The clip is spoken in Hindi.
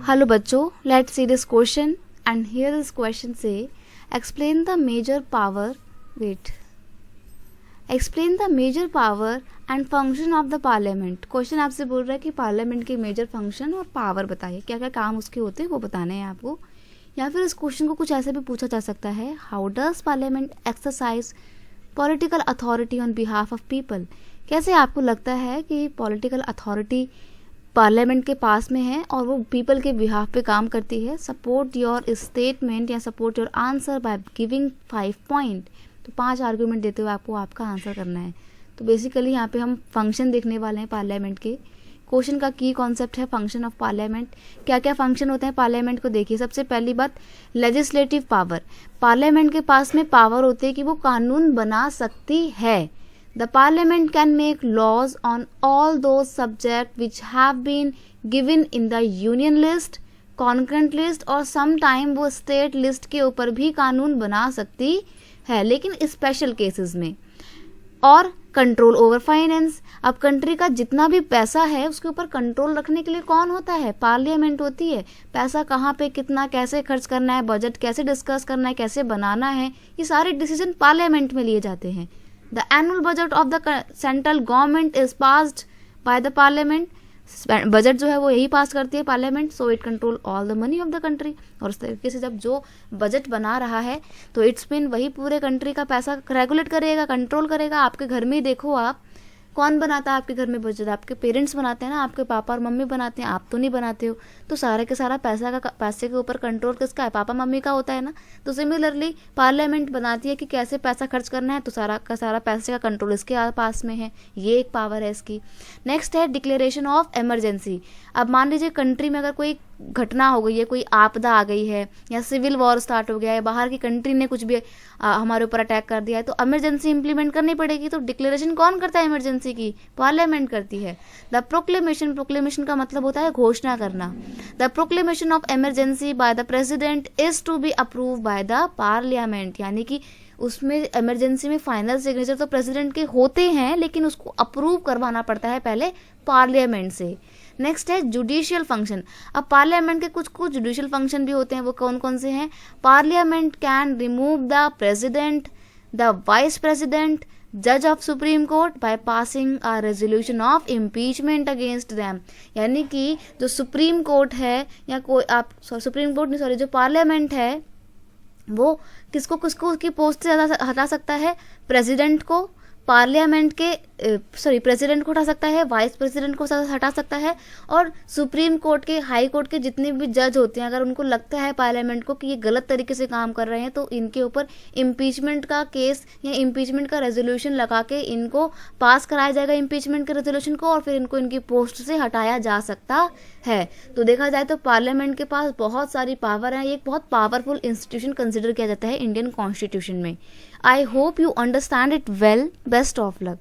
Hello बच्चों, let's see this question and here this question say explain the major power explain the major power and function of the parliament। Question आपसे बोल रहा है कि पार्लियामेंट के मेजर फंक्शन और पावर बताइए, क्या क्या काम उसके होते हैं वो बताने हैं आपको। या फिर इस क्वेश्चन को कुछ ऐसे भी पूछा जा सकता है, how does parliament exercise political authority on behalf of people. कैसे आपको लगता है कि पॉलिटिकल अथॉरिटी पार्लियामेंट के पास में है और वो पीपल के बिहाफ पे काम करती है। सपोर्ट योर स्टेटमेंट या support your answer by giving 5 point. तो 5 आर्गूमेंट देते हुए आपको आपका आंसर करना है। तो बेसिकली यहाँ पे हम फंक्शन देखने वाले हैं पार्लियामेंट के। क्वेश्चन का की कॉन्सेप्ट है फंक्शन ऑफ पार्लियामेंट। क्या क्या फंक्शन होते हैं पार्लियामेंट को देखिए। सबसे पहली बात, लेजिस्लेटिव पावर। पार्लियामेंट के पास में पावर होती है कि वो कानून बना सकती है। The Parliament can make laws on all those subjects which have been given in the Union list, concurrent list और sometime वो state list के ऊपर भी कानून बना सकती है, लेकिन स्पेशल केसेस में। और कंट्रोल ओवर फाइनेंस। अब कंट्री का जितना भी पैसा है उसके ऊपर कंट्रोल रखने के लिए कौन होता है? पार्लियामेंट होती है। पैसा कहाँ पे कितना कैसे खर्च करना है, बजट कैसे डिस्कस करना है, कैसे बनाना है, ये सारे डिसीजन पार्लियामेंट में लिए जाते हैं। The annual budget of the central government is passed by the parliament। Budget जो है वो यही पास करती है parliament. So it control all the money of the country. और इस तरीके से जब जो बजट बना रहा है तो इट्स मीन वही पूरे कंट्री का पैसा रेगुलेट करेगा, कंट्रोल करेगा। आपके घर में ही देखो, आप कौन बनाता है आपके घर में बजट? आपके पेरेंट्स बनाते हैं ना, आपके पापा और मम्मी बनाते हैं, आप तो नहीं बनाते हो। तो सारा के सारा पैसे के ऊपर कंट्रोल किसका है? पापा मम्मी का होता है ना। तो सिमिलरली पार्लियामेंट बनाती है कि कैसे पैसा खर्च करना है, तो सारा का सारा पैसे का कंट्रोल इसके पास में है। ये एक पावर है इसकी। नेक्स्ट है डिक्लेरेशन ऑफ इमरजेंसी। अब मान लीजिए कंट्री में अगर कोई घटना हो गई है, कोई आपदा आ गई है या सिविल वॉर स्टार्ट हो गया है, बाहर की कंट्री ने कुछ भी हमारे ऊपर अटैक कर दिया है, तो इमरजेंसी इंप्लीमेंट करनी पड़ेगी। तो डिक्लेरेशन कौन करता है इमरजेंसी की? पार्लियामेंट करती है। द प्रोक्लेमेशन, प्रोक्लेमेशन का मतलब होता है घोषणा करना। The proclamation of emergency by the president is to be approve by the parliament. यानी कि उसमें इमरजेंसी में फाइनल सिग्नेचर तो प्रेसिडेंट के होते हैं, लेकिन उसको अप्रूव करवाना पड़ता है पहले पार्लियामेंट से। नेक्स्ट है जुडिशियल फंक्शन। अब पार्लियामेंट के कुछ कुछ जुडिशियल फंक्शन भी होते हैं, वो कौन कौन से हैं? Parliament can remove the president, the vice president, जज of supreme court by passing a resolution of impeachment against them. यानी कि जो सुप्रीम कोर्ट है या कोई सुप्रीम कोर्ट नहीं, सॉरी, जो पार्लियामेंट है वो किसको किसको उसकी पोस्ट से हटा सकता है? प्रेसिडेंट को, पार्लियामेंट के प्रेसिडेंट को हटा सकता है, वाइस प्रेसिडेंट को हटा सकता है, और सुप्रीम कोर्ट के, हाई कोर्ट के जितने भी जज होते हैं, अगर उनको लगता है पार्लियामेंट को कि ये गलत तरीके से काम कर रहे हैं, तो इनके ऊपर इम्पीचमेंट का केस या इम्पीचमेंट का रेजोल्यूशन लगा के इनको पास कराया जाएगा इम्पीचमेंट के रेजोल्यूशन को, और फिर इनको इनकी पोस्ट से हटाया जा सकता है। तो देखा जाए तो पार्लियामेंट के पास बहुत सारी पावर है। ये एक बहुत पावरफुल इंस्टीट्यूशन कंसिडर किया जाता है इंडियन कॉन्स्टिट्यूशन में। I hope you understand it well. Best of luck.